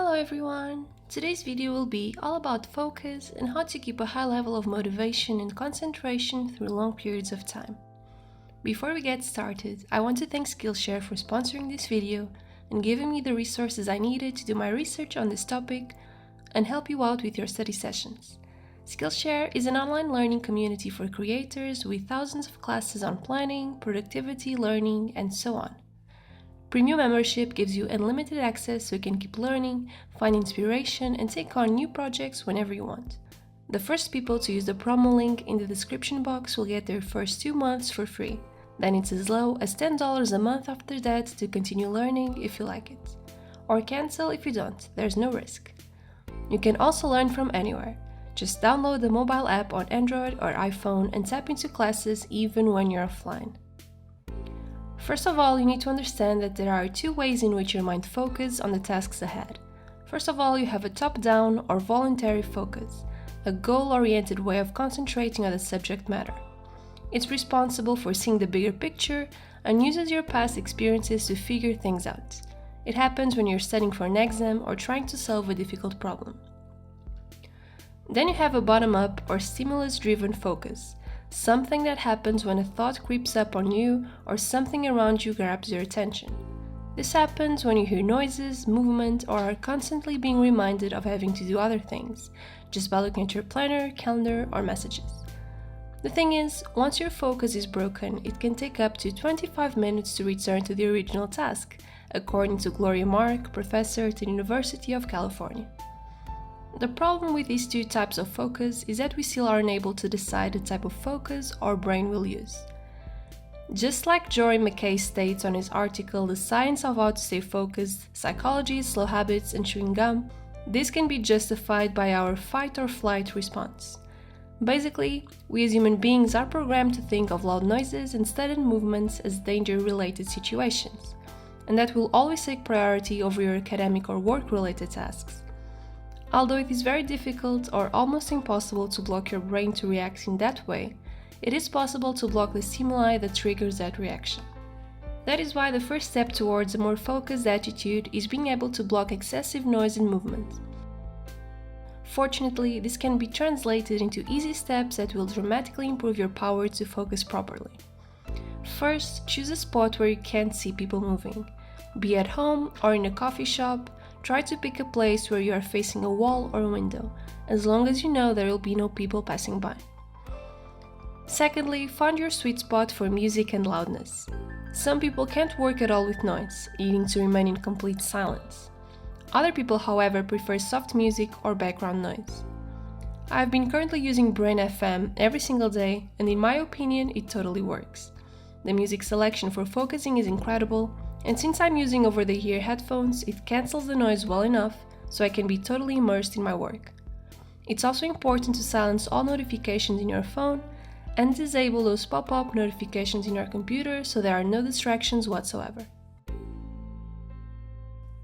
Hello everyone! Today's video will be all about focus and how to keep a high level of motivation and concentration through long periods of time. Before we get started, I want to thank Skillshare for sponsoring this video and giving me the resources I needed to do my research on this topic and help you out with your study sessions. Skillshare is an online learning community for creators with thousands of classes on planning, productivity, learning, and so on. Premium membership gives you unlimited access so you can keep learning, find inspiration, and take on new projects whenever you want. The first people to use the promo link in the description box will get their first 2 months for free. Then it's as low as $10 a month after that to continue learning if you like it. Or cancel if you don't, there's no risk. You can also learn from anywhere. Just download the mobile app on Android or iPhone and tap into classes even when you're offline. First of all, you need to understand that there are 2 ways in which your mind focuses on the tasks ahead. First of all, you have a top-down or voluntary focus, a goal-oriented way of concentrating on the subject matter. It's responsible for seeing the bigger picture and uses your past experiences to figure things out. It happens when you're studying for an exam or trying to solve a difficult problem. Then you have a bottom-up or stimulus-driven focus. Something that happens when a thought creeps up on you or something around you grabs your attention. This happens when you hear noises, movement, or are constantly being reminded of having to do other things, just by looking at your planner, calendar, or messages. The thing is, once your focus is broken, it can take up to 25 minutes to return to the original task, according to Gloria Mark, professor at the University of California. The problem with these 2 types of focus is that we still are unable to decide the type of focus our brain will use. Just like Jory McKay states on his article The Science of How to Stay Focused, Psychology, Slow Habits, and Chewing Gum, this can be justified by our fight or flight response. Basically, we as human beings are programmed to think of loud noises and sudden movements as danger-related situations, and that will always take priority over your academic or work-related tasks. Although it is very difficult or almost impossible to block your brain to react in that way, it is possible to block the stimuli that triggers that reaction. That is why the first step towards a more focused attitude is being able to block excessive noise and movement. Fortunately, this can be translated into easy steps that will dramatically improve your power to focus properly. First, choose a spot where you can't see people moving. Be at home or in a coffee shop. Try to pick a place where you are facing a wall or a window, as long as you know there will be no people passing by. Secondly, find your sweet spot for music and loudness. Some people can't work at all with noise, needing to remain in complete silence. Other people, however, prefer soft music or background noise. I've been currently using Bryn FM every single day, and in my opinion, it totally works. The music selection for focusing is incredible, and since I'm using over-the-ear headphones, it cancels the noise well enough so I can be totally immersed in my work. It's also important to silence all notifications in your phone and disable those pop-up notifications in your computer so there are no distractions whatsoever.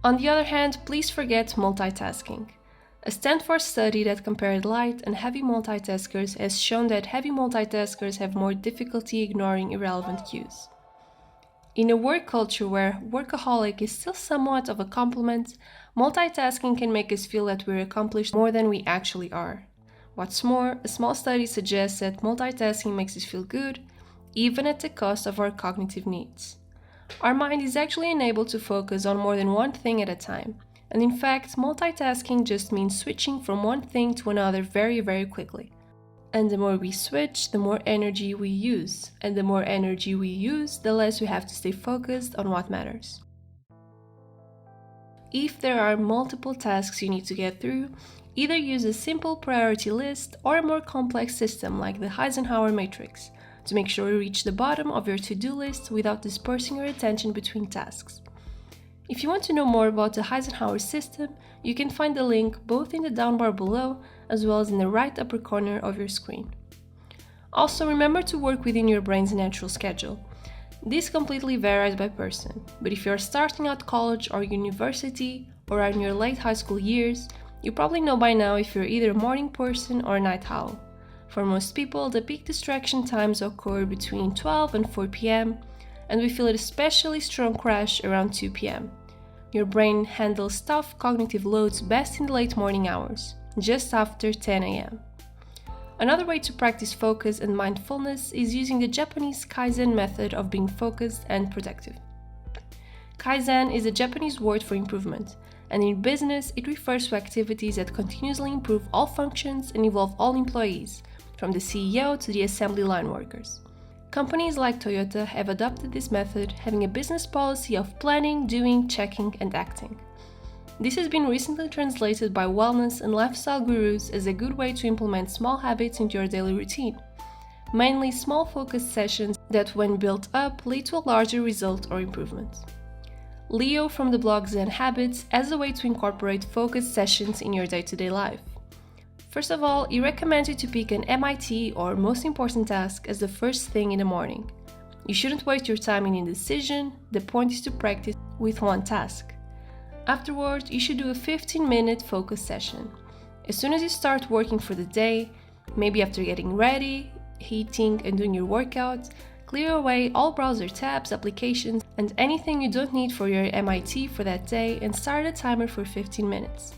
On the other hand, please forget multitasking. A Stanford study that compared light and heavy multitaskers has shown that heavy multitaskers have more difficulty ignoring irrelevant cues. In a work culture where workaholic is still somewhat of a compliment, multitasking can make us feel that we're accomplished more than we actually are. What's more, a small study suggests that multitasking makes us feel good, even at the cost of our cognitive needs. Our mind is actually enabled to focus on more than one thing at a time, and in fact, multitasking just means switching from one thing to another very, very quickly. And the more we switch, the more energy we use. And the more energy we use, the less we have to stay focused on what matters. If there are multiple tasks you need to get through, either use a simple priority list or a more complex system like the Kaizen matrix to make sure you reach the bottom of your to-do list without dispersing your attention between tasks. If you want to know more about the Kaizen system, you can find the link both in the down bar below as well as in the right upper corner of your screen. Also, remember to work within your brain's natural schedule. This completely varies by person, but if you're starting out college or university or are in your late high school years, you probably know by now if you're either a morning person or a night owl. For most people, the peak distraction times occur between 12 and 4 p.m., and we feel an especially strong crash around 2 p.m. Your brain handles tough cognitive loads best in the late morning hours, just after 10 a.m. Another way to practice focus and mindfulness is using the Japanese Kaizen method of being focused and productive. Kaizen is a Japanese word for improvement, and in business it refers to activities that continuously improve all functions and involve all employees, from the CEO to the assembly line workers. Companies like Toyota have adopted this method, having a business policy of planning, doing, checking, and acting. This has been recently translated by wellness and lifestyle gurus as a good way to implement small habits into your daily routine, mainly small focused sessions that, when built up, lead to a larger result or improvement. Leo from the blog Zen Habits has a way to incorporate focused sessions in your day-to-day life. First of all, he recommends you to pick an MIT or most important task as the first thing in the morning. You shouldn't waste your time in indecision. The point is to practice with one task. Afterward, you should do a 15-minute focus session. As soon as you start working for the day, maybe after getting ready, eating and doing your workout, clear away all browser tabs, applications, and anything you don't need for your MIT for that day and start a timer for 15 minutes.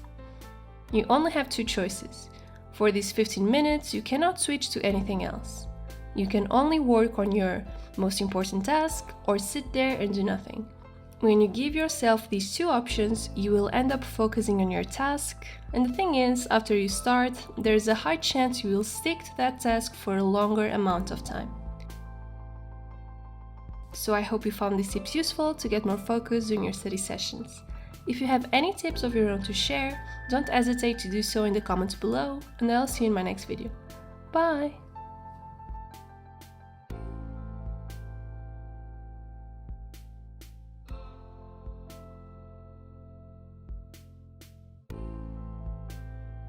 You only have two choices. For these 15 minutes, you cannot switch to anything else. You can only work on your most important task or sit there and do nothing. When you give yourself these two options, you will end up focusing on your task, and the thing is, after you start, there is a high chance you will stick to that task for a longer amount of time. So I hope you found these tips useful to get more focus during your study sessions. If you have any tips of your own to share, don't hesitate to do so in the comments below, and I'll see you in my next video. Bye!